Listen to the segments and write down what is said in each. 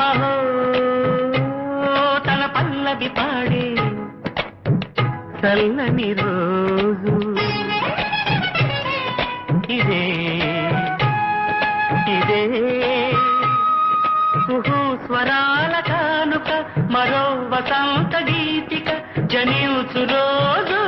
అహో తన పల్లవి పాడే చల్లని రోజు ఇదే ఇదే కుహు స్వరాల కానుక మరో వసంత గీతిక జనించు రోజు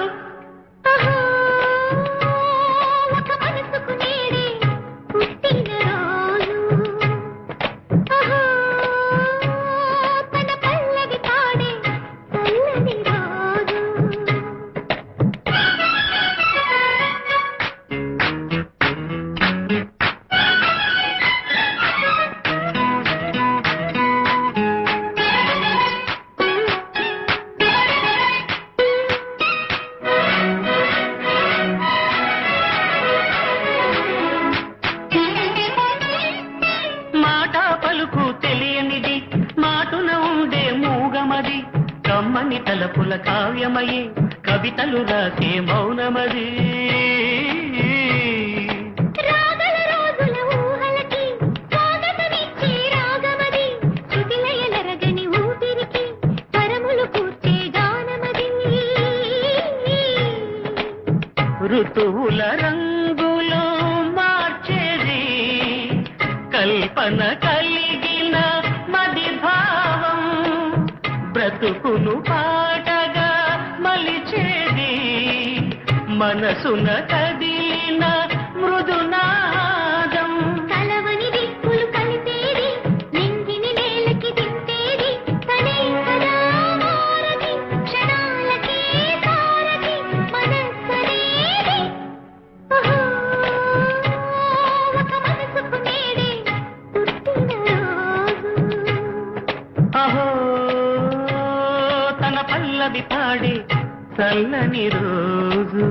తెలియనిది మాటున ఉండే మూగమది కమ్మని తలపుల కావ్యమయే కవితలు రాసే మౌనమది ఋతువుల రంగులు మార్చేది కల్పన కలిగిన మది భావం బ్రతుకును పాటగా మలిచేది మనసున కదిలిన మృదునాదం కలవని దిక్కులు కలిపేది నింగిని నేలకి దింపేది తనే కదా మారది క్షణాలకే సారది మనస్సనేది ఒక మనసుకు నేడే అహో తన పల్లవి పాడే చల్లని రోజు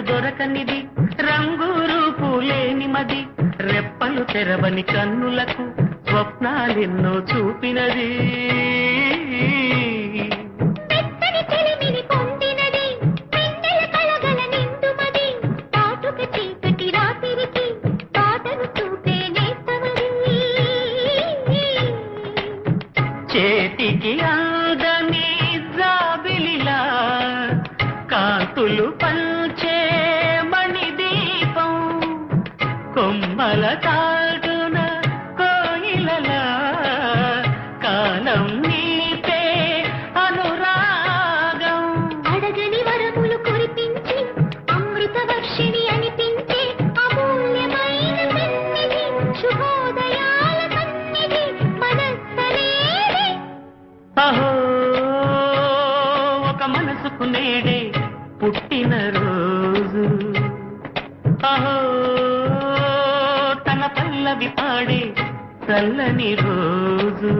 దొరకనిది రంగు రూపు లేని మది రెప్పలు తెరవని కన్నులకు స్వప్నాలెన్నో చూపినది చేతికి అందని జాబిలిలా కాంతులు పంచే మణిదీపం కొమ్మల చాటున కోయిలలా కాలం నీపే అనురాగం అడగని వరములు కురిపించి అమృత వర్షిణి అనిపించే అమూల్యమైన సన్నిధి శుభోదయాల సన్నిధి మనస్సనేది అహో ఒక మనసుకు నేడే పుట్టిన రోజు అహో తన పల్లవి పాడే చల్లని రోజు